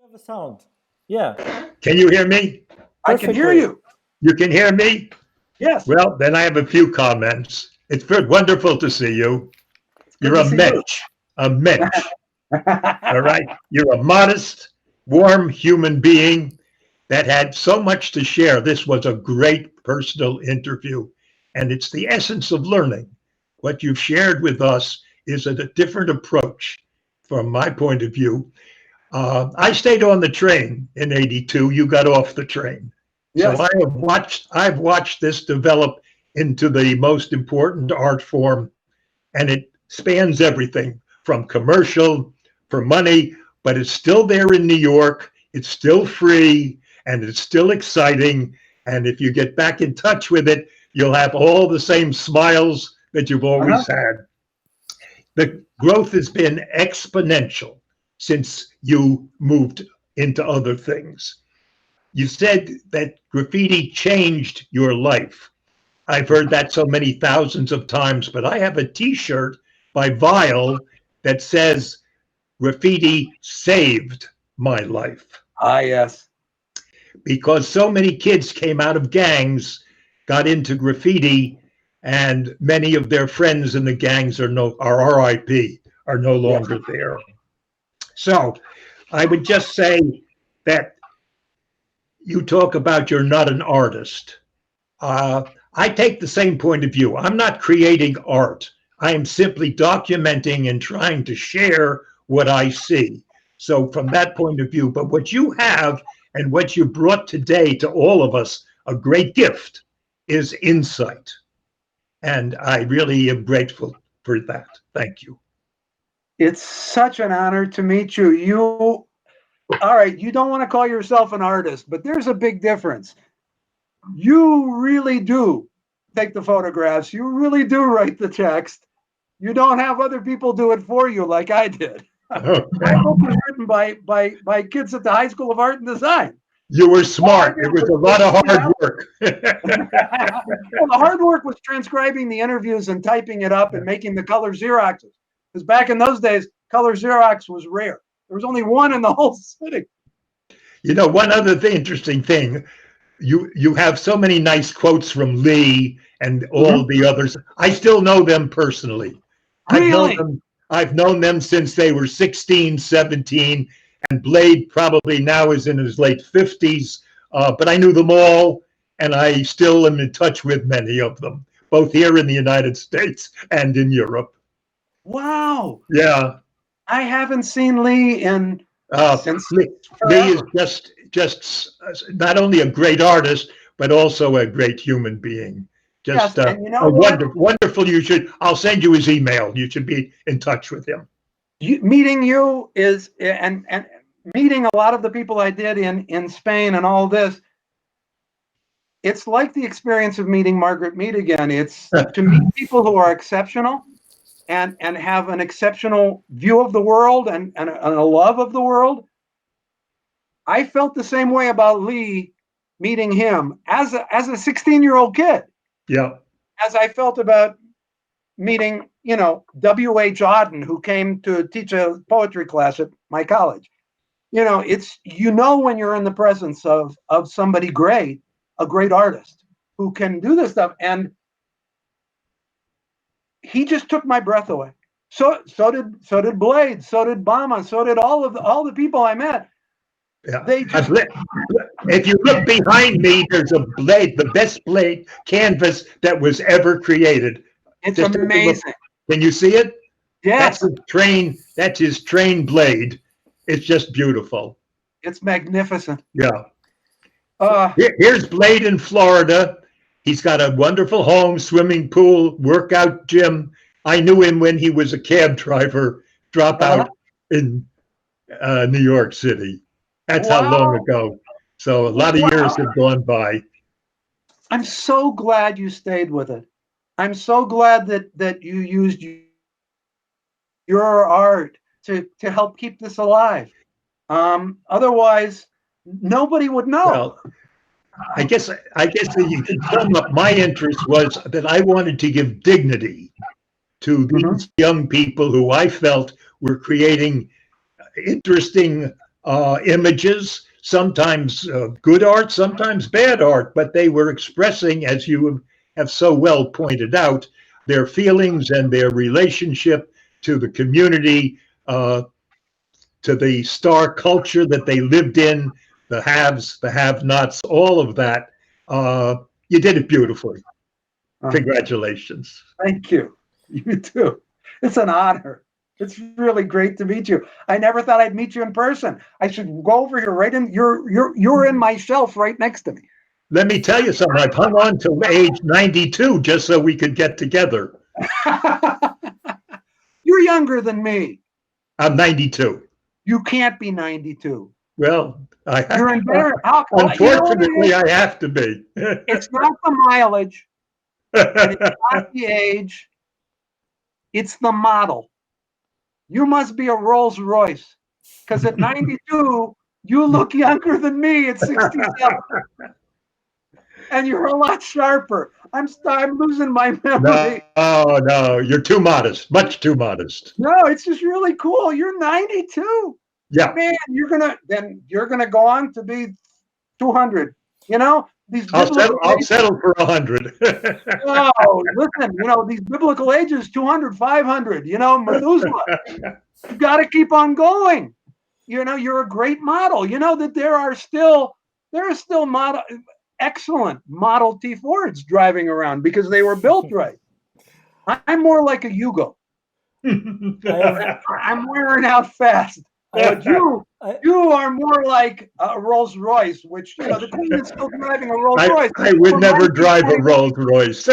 have a sound. Yeah, Can you hear me? I can hear perfectly. you. You can hear me? Yes. Well, then I have a few comments. It's very wonderful to see you. Good You're to a see mensch, a mensch, you. all right? You're a modest, warm human being that had so much to share. This was a great personal interview, and it's the essence of learning. What you've shared with us is a different approach from my point of view. I stayed on the train in '82. You got off the train. So Yes. I've watched this develop into the most important art form, and it spans everything from commercial for money, but it's still there in New York. It's still free and it's still exciting. And if you get back in touch with it, you'll have all the same smiles that you've Uh-huh. always had. The growth has been exponential since you moved into other things. You said that graffiti changed your life. I've heard that so many thousands of times, but I have a T-shirt by Vile that says graffiti saved my life Ah, yes. because so many kids came out of gangs, got into graffiti, and many of their friends in the gangs are RIP, are no Yes. longer there. So I would just say that you talk about you're not an artist. Uh, I take the same point of view. I'm not creating art. I am simply documenting and trying to share what I see. So, from that point of view, but what you have and what you brought today to all of us, a great gift, is insight. And I really am grateful for that. Thank you. It's such an honor to meet you. All right, you don't want to call yourself an artist, but there's a big difference. You really do take the photographs. You really do write the text. You don't have other people do it for you like I did. Okay. My book was written by kids at the High School of Art and Design. You were All I smart. did It was was a lot of put it hard out. work. Well, the hard work was transcribing the interviews and typing it up and making the color Xeroxes. Because back in those days, color Xerox was rare. There was only one in the whole city. You know, one other interesting thing, you have so many nice quotes from Lee and all Mhm. the others. I still know them personally. I've known Really? them I've known them since they were 16, 17, and Blade probably now is in his late 50s. But I knew them all, and I still am in touch with many of them, both here in the United States and in Europe. Wow. Yeah. I haven't seen Lee in since Lee is forever. just not only a great artist, but also a great human being. Yes, Just and you a know what? wonderful. I'll send you his email. You should be in touch with him. Meeting you is and meeting a lot of the people I did in Spain and all this. It's like the experience of meeting Margaret Mead again. It's to meet people who are exceptional and have an exceptional view of the world and a love of the world. I felt the same way about Lee meeting him as a 16-year-old kid, Yeah. as I felt about meeting, W.H. Auden, who came to teach a poetry class at my college. It's when you're in the presence of somebody great, a great artist who can do this stuff. And he just took my breath away. So did Blade, so did Bama, so did all the people I met. Yeah. They just If you look behind me, there's a Blade, the best Blade canvas that was ever created. it's Just take a look. amazing. Can you see it? That's Yes, his train. That's his train blade. It's just beautiful. it's magnificent. Yeah. Uh, Here's Blade in Florida. He's got a wonderful home, swimming pool, workout gym. I knew him when he was a cab driver, dropout in New York City. That's how long wow. ago. So a lot of years Wow. have gone by. I'm so glad you stayed with it. I'm so glad that you used your art to help keep this alive. Otherwise, nobody would know. Well, I guess that you could sum up my interest was that I wanted to give dignity to Mhm. these young people who I felt were creating interesting images, sometimes good art, sometimes bad art, but they were expressing, as you have so well pointed out, their feelings and their relationship to the community, to the star culture that they lived in, the haves, the have-nots, all of that. You did it beautifully. Congratulations. Thank you. You too. It's an honor. It's really great to meet you. I never thought I'd meet you in person. I should go over here right in. You're in my shelf right next to me. Let me tell you something. I've hung on to age 92 just so we could get together. You're younger than me. I'm 92. You can't be 92. Well, You're embarrassed. Unfortunately, I have to be. It's not the mileage, and it's not the age. It's the model. You must be a Rolls Royce, because at 92, you look younger than me at 67. And you're a lot sharper. I'm losing my memory. No, you're too modest, much too modest. No, it's just really cool. You're 92. Yeah. Man, you're gonna go on to be 200. You know, I'll settle for 100. Oh, listen, these biblical ages, 200, 500, Methuselah. You got to keep on going. You're a great model. You know that there are still excellent Model T Fords driving around because they were built right. I'm more like a Yugo. I'm wearing out fast. But you are more like a Rolls Royce, which the Queen is still driving a Rolls Royce. I would never drive a Rolls Royce.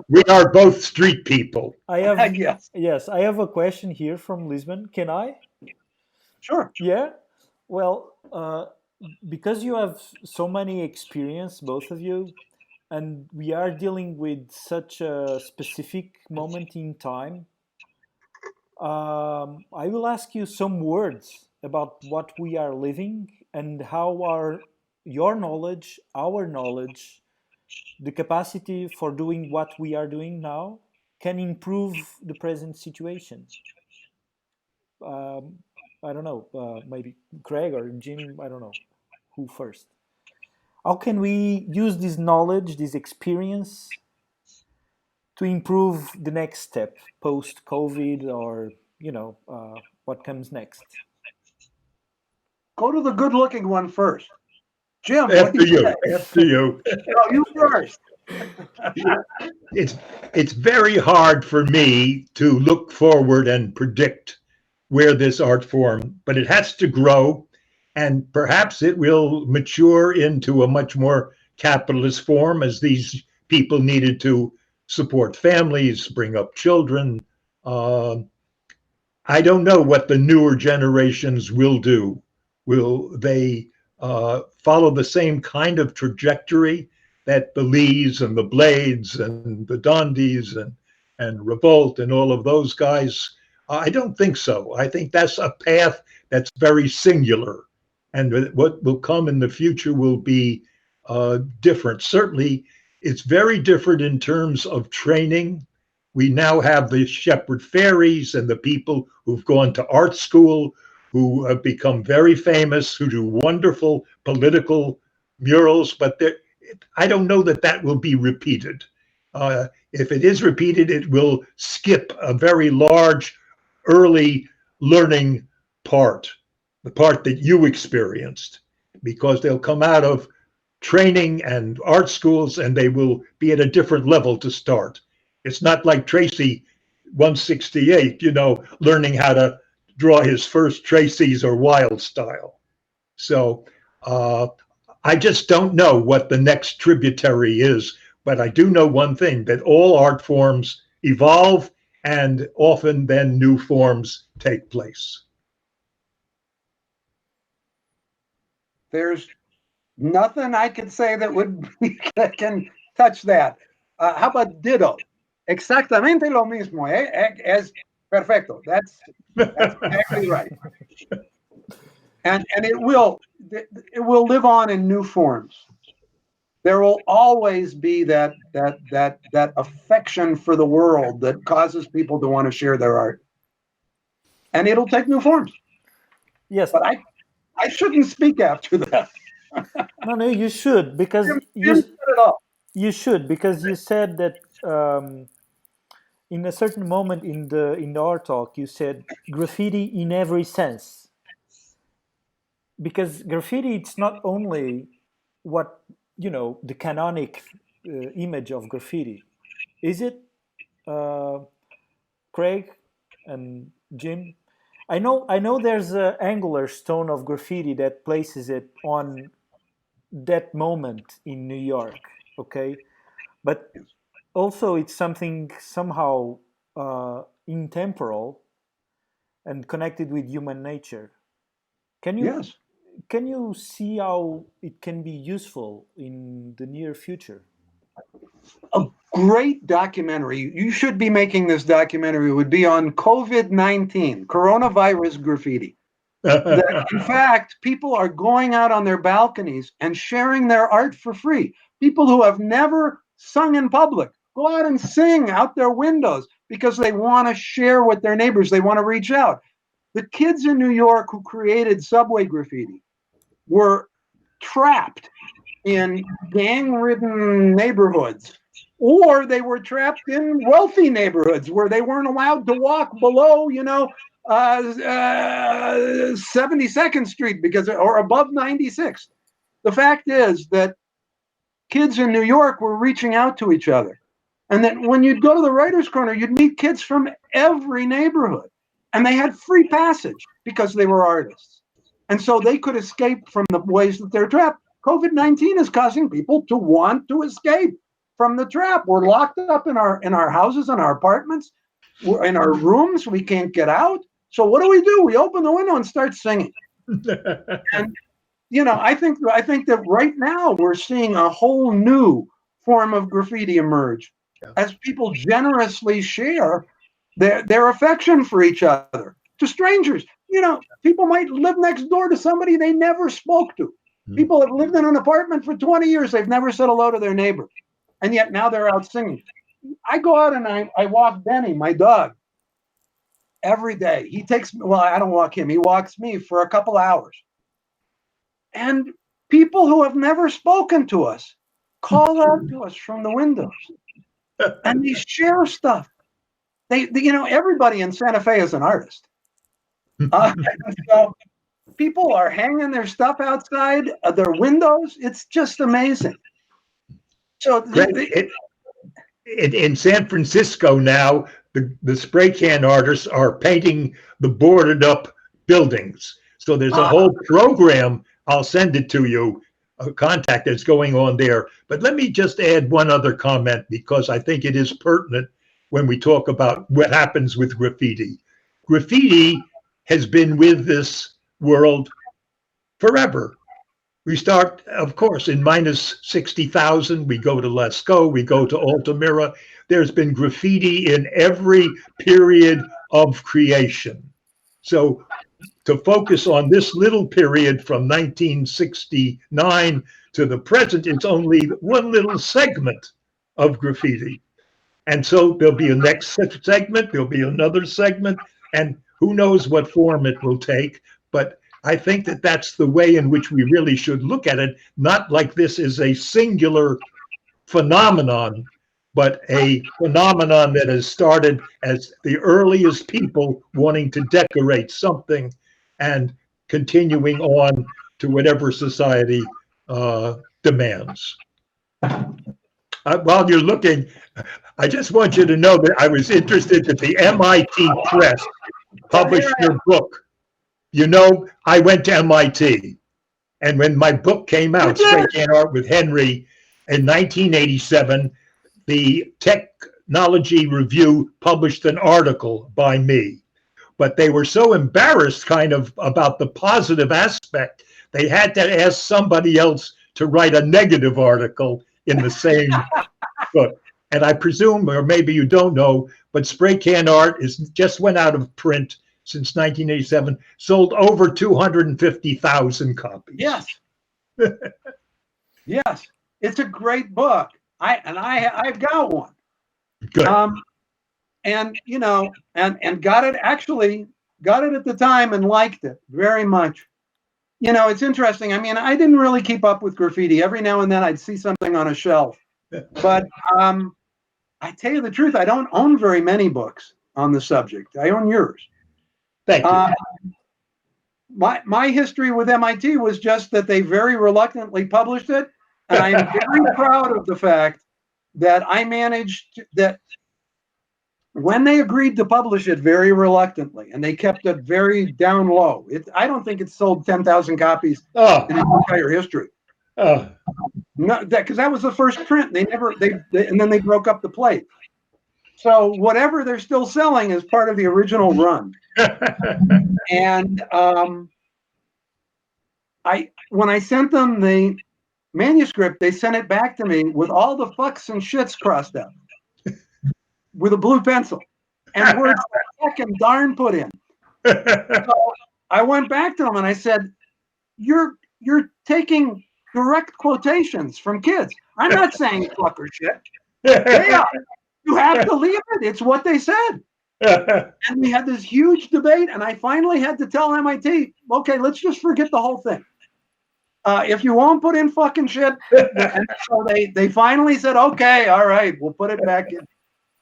We are both street people. Yes, I have a question here from Lisbon. Can I? Sure. Yeah. Well, because you have so many experience, both of you, and we are dealing with such a specific moment in time, I will ask you some words about what we are living and how your knowledge, our knowledge, the capacity for doing what we are doing now can improve the present situation. I don't know, maybe Craig or Jim, I don't know who first. How can we use this knowledge, this experience, to improve the next step post COVID, or what comes next? Go to the good-looking one first, Jim. After you. No, you first. It's very hard for me to look forward and predict where this art form, but it has to grow, and perhaps it will mature into a much more capitalist form as these people needed to support families, bring up children. I don't know what the newer generations will do. Will they follow the same kind of trajectory that the Lees and the Blades and the Dondis and Revolt and all of those guys? I don't think so. I think that's a path that's very singular. And what will come in the future will be different. Certainly, it's very different in terms of training. We now have the Shepherd Fairies and the people who've gone to art school, who have become very famous, who do wonderful political murals, but I don't know that will be repeated. If it is repeated, it will skip a very large early learning part, the part that you experienced, because they'll come out of training and art schools and they will be at a different level to start. It's not like Tracy 168, learning how to draw his first Tracy's or Wild style. So I just don't know what the next tributary is, but I do know one thing, that all art forms evolve and often then new forms take place. There's nothing I could say that can touch that. How about ditto? Exactamente lo mismo. Es perfecto. That's exactly right. And it will live on in new forms. There will always be that affection for the world that causes people to want to share their art. And it'll take new forms. Yes. But I shouldn't speak after that. No, you should, because Jim said it all. you should, because you said that in a certain moment in our talk you said graffiti in every sense, because graffiti, it's not only what, the canonic image of graffiti, is it, uh, Craig and Jim? I know there's a angular stone of graffiti that places it on that moment in New York, okay, but also it's something somehow intemporal and connected with human nature. Can you Yes. can you see how it can be useful in the near future? A great documentary. You should be making this documentary. Would be on COVID-19, coronavirus graffiti. That in fact, people are going out on their balconies and sharing their art for free. People who have never sung in public go out and sing out their windows because they want to share with their neighbors. They want to reach out. The kids in New York who created subway graffiti were trapped in gang-ridden neighborhoods, or they were trapped in wealthy neighborhoods where they weren't allowed to walk below, 72nd Street because, or above 96th. The fact is that kids in New York were reaching out to each other. And that when you'd go to the writer's corner, you'd meet kids from every neighborhood. And they had free passage because they were artists. And so they could escape from the ways that they're trapped. COVID-19 is causing people to want to escape from the trap. We're locked up in our houses, in our apartments, we're in our rooms. We can't get out. So what do? We open the window and start singing. And I think that right now we're seeing a whole new form of graffiti emerge as people generously share their affection for each other to strangers. People might live next door to somebody they never spoke to. People have lived in an apartment for 20 years. They've never said hello to their neighbor. And yet now they're out singing. I go out and I walk Benny, my dog, every day. He takes me, well, I don't walk him. He walks me for a couple hours. And people who have never spoken to us call out to us from the windows and they share stuff. Everybody in Santa Fe is an artist. So people are hanging their stuff outside their windows. It's just amazing. So In San Francisco now, the spray can artists are painting the boarded up buildings. So there's a whole program. I'll send it to you, a contact that's going on there. But let me just add one other comment because I think it is pertinent when we talk about what happens with graffiti. Graffiti has been with this world forever. We start, of course, in minus 60,000. We go to Lascaux, we go to Altamira. There's been graffiti in every period of creation. So to focus on this little period from 1969 to the present, it's only one little segment of graffiti. And so there'll be a next segment, there'll be another segment, and who knows what form it will take. But I think that that's the way in which we really should look at it, not like this is a singular phenomenon, but a phenomenon that has started as the earliest people wanting to decorate something and continuing on to whatever society demands. While you're looking, I just want you to know that I was interested that the MIT Press published your book. I went to MIT, and when my book came out, Spray Can Art with Henry, in 1987, the Technology Review published an article by me. But they were so embarrassed kind of about the positive aspect, they had to ask somebody else to write a negative article in the same book. And I presume, or maybe you don't know, but Spray Can Art just went out of print since 1987, sold over 250,000 copies. Yes. Yes. It's a great book. I've got one. Good. And got it actually got it at the time and liked it very much. You know, it's interesting. I mean, I didn't really keep up with graffiti. Every now and then I'd see something on a shelf. But I tell you the truth, I don't own very many books on the subject. I own yours. Thank you. My history with MIT was just that they very reluctantly published it, and I am very proud of the fact that I managed that when they agreed to publish it very reluctantly, and they kept it very down low. I don't think it sold 10,000 copies in its entire history. No, because that was the first print. They and then they broke up the plate. So whatever they're still selling is part of the original run. And when I sent them the manuscript, they sent it back to me with all the fucks and shits crossed out with a blue pencil and words like fuck and darn put in. So I went back to them and I said, "You're taking direct quotations from kids. I'm not saying fuck or shit. They are. You have to leave it. It's what they said." And we had this huge debate, and I finally had to tell MIT, okay, let's just forget the whole thing. If you won't put in fucking shit, and so they finally said, okay, all right, we'll put it back in.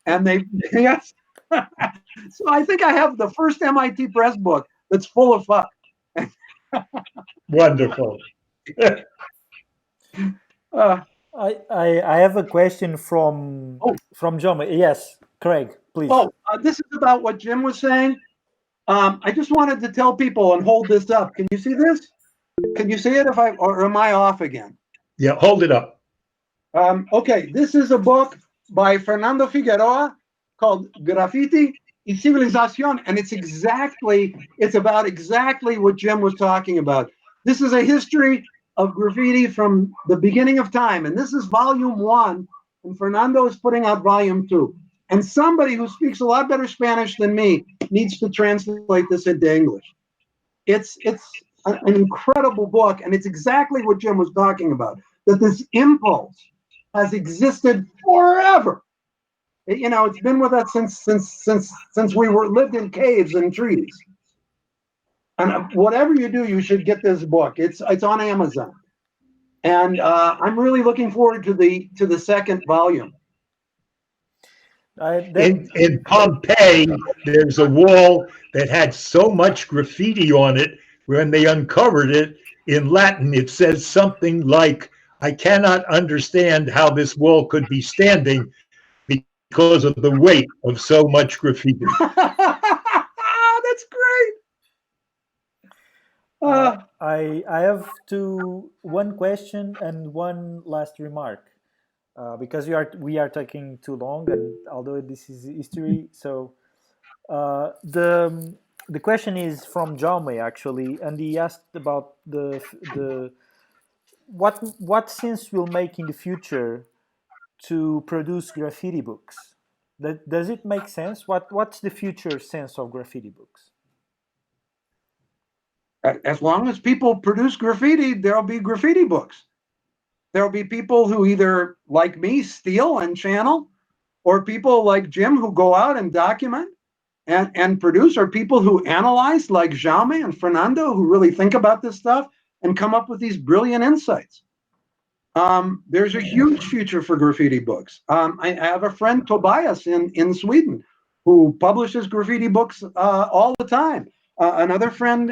And yes. So I think I have the first MIT Press book that's full of fuck. Wonderful. I have a question from John. Yes, Craig, please. This is about what Jim was saying. I just wanted to tell people and hold this up. Can you see this? Can you see it or am I off again? Yeah, hold it up. Okay, this is a book by Fernando Figueroa called Graffiti y Civilización, and it's about exactly what Jim was talking about. This is a history of graffiti from the beginning of time, and this is volume 1, and Fernando is putting out volume 2. And somebody who speaks a lot better Spanish than me needs to translate this into English. It's an incredible book, and it's exactly what Jim was talking about, that this impulse has existed forever. It's been with us since we lived in caves and trees. And whatever you do, you should get this book. It's on Amazon, and I'm really looking forward to the second volume. In Pompeii, there's a wall that had so much graffiti on it. When they uncovered it, in Latin, it says something like, "I cannot understand how this wall could be standing because of the weight of so much graffiti." That's great. I have one question and one last remark, because we are taking too long, and although this is history, so the question is from Jaume actually, and he asked about the what sense will make in the future to produce graffiti books. Does it make sense? What's the future sense of graffiti books? As long as people produce graffiti, there'll be graffiti books. There'll be people who either, like me, steal and channel, or people like Jim who go out and document and produce, or people who analyze, like Jaume and Fernando, who really think about this stuff and come up with these brilliant insights. There's a huge future for graffiti books. I have a friend, Tobias, in Sweden, who publishes graffiti books all the time. Another friend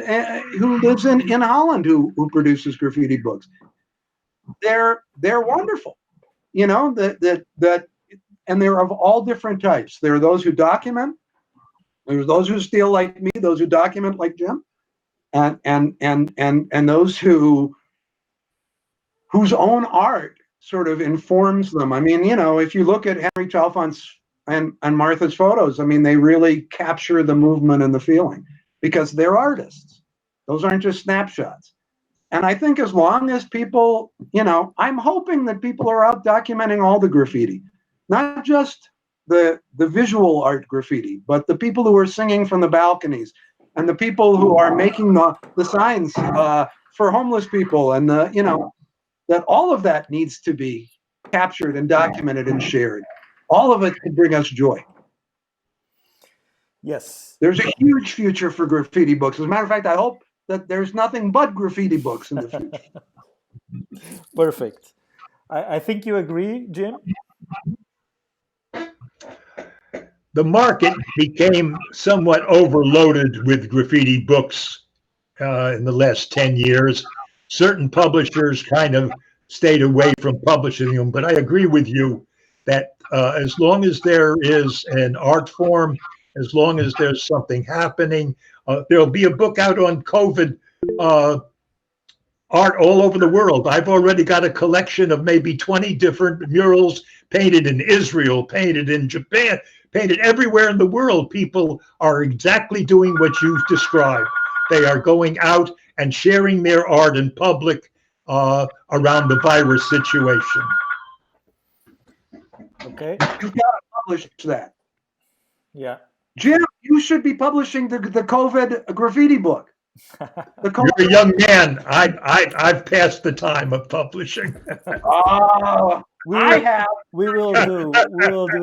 who lives in Holland who produces graffiti books. They're wonderful, that and they're of all different types. There are those who document. There's those who steal like me. Those who document like Jim, and those whose own art sort of informs them. I mean, if you look at Henry Chalfant's and Martha's photos, I mean, they really capture the movement and the feeling, because they're artists. Those aren't just snapshots. And I think as long as people, I'm hoping that people are out documenting all the graffiti, not just the visual art graffiti, but the people who are singing from the balconies, and the people who are making the signs for homeless people, and that all of that needs to be captured and documented and shared. All of it could bring us joy. Yes. There's a huge future for graffiti books. As a matter of fact, I hope that there's nothing but graffiti books in the future. Perfect. I think you agree, Jim? The market became somewhat overloaded with graffiti books in the last 10 years. Certain publishers kind of stayed away from publishing them, but I agree with you that as long as there is an art form, as long as there's something happening, there'll be a book out on COVID art all over the world. I've already got a collection of maybe 20 different murals painted in Israel, painted in Japan, painted everywhere in the world. People are exactly doing what you've described. They are going out and sharing their art in public around the virus situation. Okay. You've got to publish that. Yeah. Jim, you should be publishing the COVID graffiti book. You're a young man. I've passed the time of publishing. Oh, I have. We will do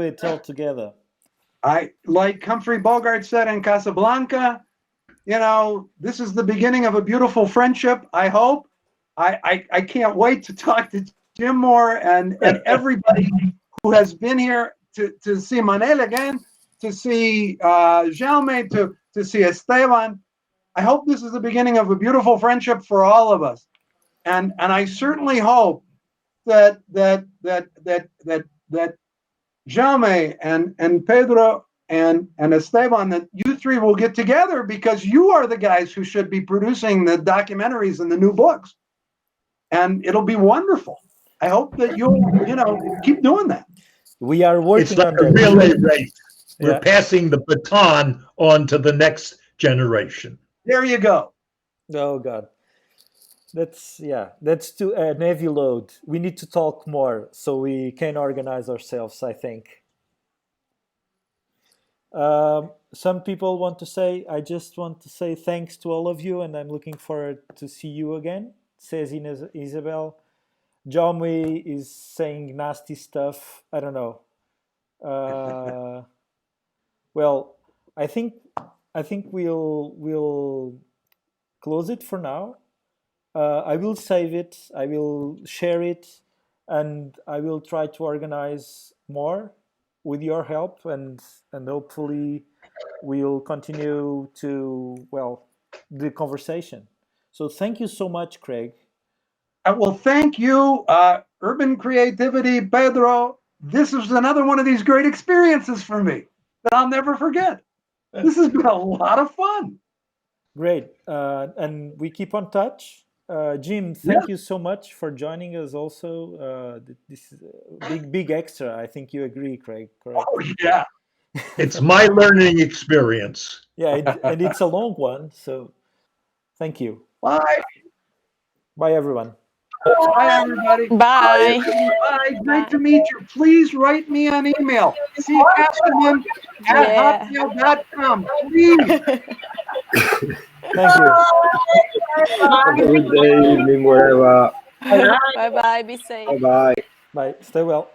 it all together. I like Humphrey Bogart said in Casablanca, you know, this is the beginning of a beautiful friendship, I hope. I can't wait to talk to Jim more and everybody who has been here to see Manel again, to see Jaume, to see Esteban. I hope this is the beginning of a beautiful friendship for all of us. And I certainly hope that Jaume and Pedro and Esteban, that you three will get together, because you are the guys who should be producing the documentaries and the new books. And it'll be wonderful. I hope that you'll, keep doing that. We are working It's like on a that. relay race. We're Yeah. passing the baton on to the next generation. There you go. Oh God. That's too an heavy load. We need to talk more so we can organize ourselves, I think. Some people want to say, I just want to say thanks to all of you, and I'm looking forward to see you again, says Isabel. Jaume is saying nasty stuff. I don't know. Well, I think we'll close it for now. I will save it. I will share it, and I will try to organize more with your help, and hopefully we'll continue to the conversation. So thank you so much, Craig. Well, thank you, Urban Creativity, Pedro. This is another one of these great experiences for me that I'll never forget. This has been a lot of fun. Great, and we keep on touch. Jim, thank you so much for joining us. Also, this is a big extra. I think you agree, Craig. Correct? Oh yeah, It's my learning experience. Yeah, and it's a long one. So, thank you. bye. Bye, everyone. Bye, everybody. Bye. Bye. Great to meet you. Please write me an email. See Castleman at hotmail.com. Please. Thank you. Have a good day, evening, wherever. Bye bye. Be safe. Bye bye. Bye. Stay well.